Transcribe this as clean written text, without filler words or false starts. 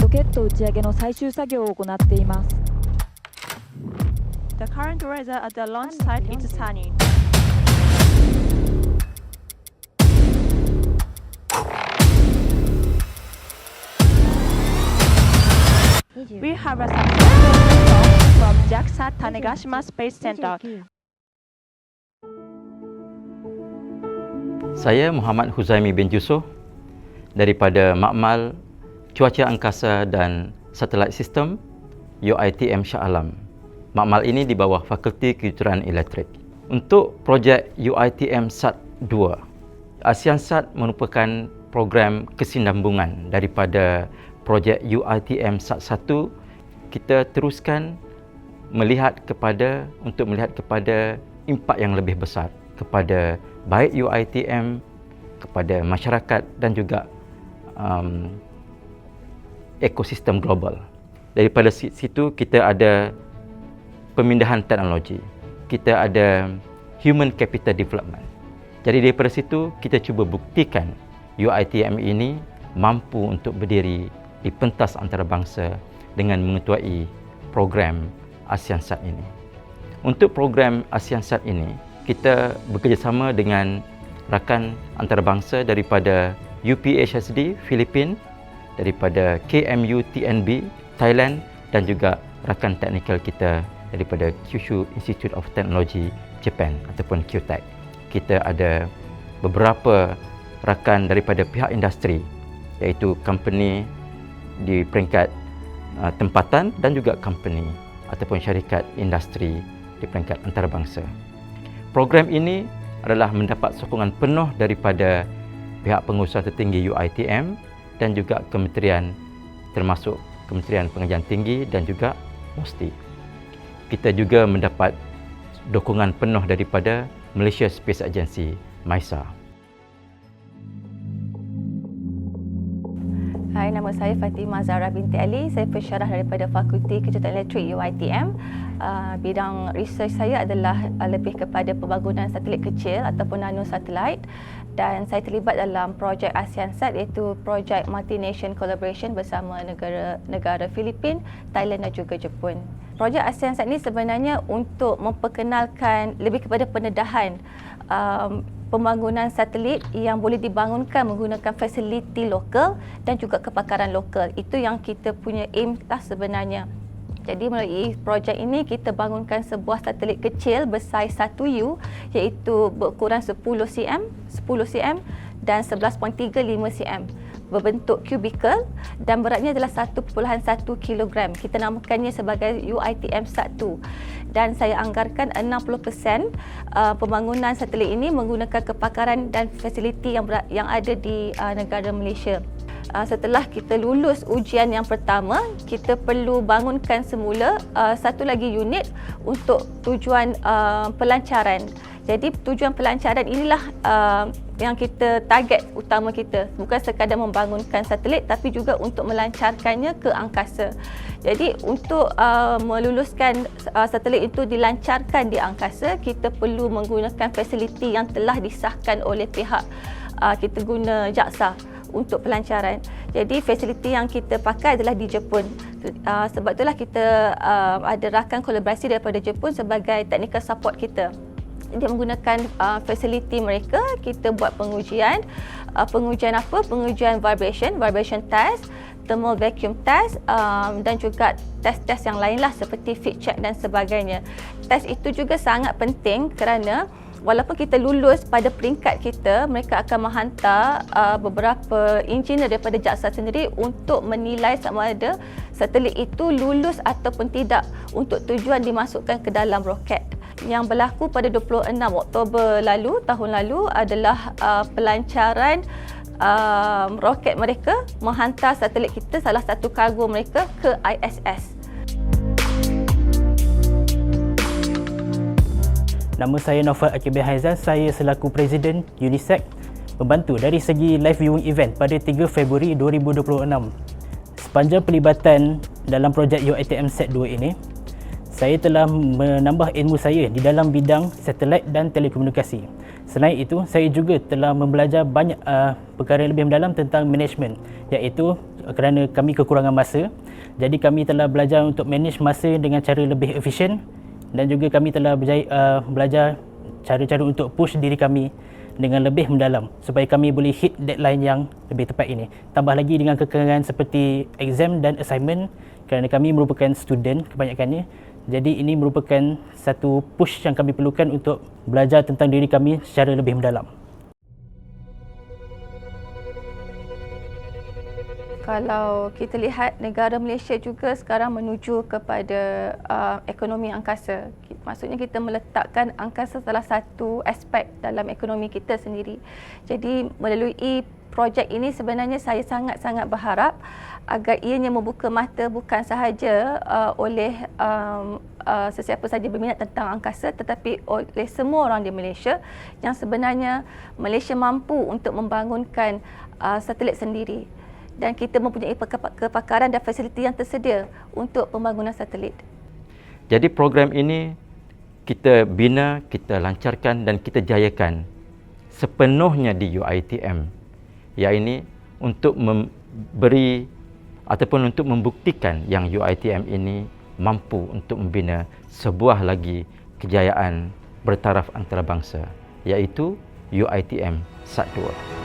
ロケット打ち上げの最終作業を行っています。 The current weather at the launch site is sunny. We have a successful launch from JAXA Tanegashima Space Center. Saya Muhammad Huzaimi bin Yusof daripada Makmal Cuaca Angkasa dan Satelit Sistem UiTM Shah Alam. Makmal ini di bawah Fakulti Kejuruteraan Elektrik. Untuk projek UiTM SAT-2, ASEAN-SAT merupakan program kesinambungan daripada projek UiTM SAT-1. Kita teruskan untuk melihat kepada impak yang lebih besar kepada baik UiTM, kepada masyarakat dan juga ekosistem global. Daripada situ kita ada pemindahan teknologi, kita ada human capital development. Jadi daripada situ kita cuba buktikan UiTM ini mampu untuk berdiri di pentas antarabangsa dengan mengetuai program ASEAN-SAT ini. Untuk program ASEAN-SAT ini, kita bekerjasama dengan rakan antarabangsa daripada UPHSD Filipina, daripada KMU TNB Thailand dan juga rakan teknikal kita daripada Kyushu Institute of Technology Japan ataupun QTech. Kita ada beberapa rakan daripada pihak industri, iaitu company di peringkat tempatan dan juga company ataupun syarikat industri di peringkat antarabangsa. Program ini adalah mendapat sokongan penuh daripada pihak pengurusan tertinggi UiTM dan juga kementerian, termasuk Kementerian Pengajian Tinggi dan juga MUSTI. Kita juga mendapat dukungan penuh daripada Malaysia Space Agency, MAISA. Hai, nama saya Fatimah Zahra binti Ali. Saya pensyarah daripada Fakulti Kejuruteraan Elektrik UiTM. Bidang research saya adalah lebih kepada pembangunan satelit kecil ataupun nano satelit, dan saya terlibat dalam projek ASEAN-SAT, iaitu projek multi-nation collaboration bersama negara Filipina, Thailand dan juga Jepun. Projek ASEAN-SAT ini sebenarnya untuk memperkenalkan lebih kepada pendedahan pembangunan satelit yang boleh dibangunkan menggunakan fasiliti lokal dan juga kepakaran lokal. Itu yang kita punya aim lah sebenarnya. Jadi melalui projek ini kita bangunkan sebuah satelit kecil bersaiz 1U, iaitu berukuran 10 cm dan 11.35 cm, berbentuk kubikel dan beratnya adalah 1.1 kg. Kita namakannya sebagai UiTM SAT-2, dan saya anggarkan 60% pembangunan satelit ini menggunakan kepakaran dan fasiliti yang ada di negara Malaysia. Setelah kita lulus ujian yang pertama, kita perlu bangunkan semula satu lagi unit untuk tujuan pelancaran. Jadi tujuan pelancaran inilah yang kita target utama kita, bukan sekadar membangunkan satelit tapi juga untuk melancarkannya ke angkasa. Jadi untuk meluluskan satelit itu dilancarkan di angkasa, kita perlu menggunakan fasiliti yang telah disahkan oleh pihak kita guna JAXA untuk pelancaran. Jadi fasiliti yang kita pakai adalah di Jepun. Sebab itulah kita ada rakan kolaborasi daripada Jepun sebagai technical support kita. Dia menggunakan fasiliti mereka, kita buat pengujian. Pengujian apa? Pengujian vibration test, thermal vacuum test, dan juga test-test yang lainlah seperti fit check dan sebagainya. Test itu juga sangat penting kerana walaupun kita lulus pada peringkat kita, mereka akan menghantar beberapa engineer daripada JAXA sendiri untuk menilai sama ada satelit itu lulus ataupun tidak untuk tujuan dimasukkan ke dalam roket. Yang berlaku pada 26 Oktober tahun lalu adalah pelancaran roket mereka menghantar satelit kita, salah satu kargo mereka, ke ISS. Nama saya Naufal Akibir Haizan, saya selaku Presiden UNISEC membantu dari segi live viewing event pada 3 Februari 2026. Sepanjang pelibatan dalam projek UiTM SAT-2 ini, saya telah menambah ilmu saya di dalam bidang satelit dan telekomunikasi. Selain itu, saya juga telah membelajar banyak perkara yang lebih mendalam tentang management, iaitu kerana kami kekurangan masa. Jadi kami telah belajar untuk manage masa dengan cara lebih efisien, dan juga kami telah belajar cara-cara untuk push diri kami dengan lebih mendalam supaya kami boleh hit deadline yang lebih tepat ini. Tambah lagi dengan kekurangan seperti exam dan assignment kerana kami merupakan student kebanyakannya. Jadi ini merupakan satu push yang kami perlukan untuk belajar tentang diri kami secara lebih mendalam. Kalau kita lihat negara Malaysia juga sekarang menuju kepada ekonomi angkasa. Maksudnya kita meletakkan angkasa salah satu aspek dalam ekonomi kita sendiri. Jadi melalui projek ini sebenarnya saya sangat-sangat berharap agar ianya membuka mata bukan sahaja oleh sesiapa saja berminat tentang angkasa, tetapi oleh semua orang di Malaysia yang sebenarnya Malaysia mampu untuk membangunkan satelit sendiri. Dan kita mempunyai kepakaran dan fasiliti yang tersedia untuk pembangunan satelit. Jadi program ini kita bina, kita lancarkan dan kita jayakan sepenuhnya di UiTM. Iaitu untuk memberi ataupun untuk membuktikan yang UiTM ini mampu untuk membina sebuah lagi kejayaan bertaraf antarabangsa, iaitu UiTM SAT 2.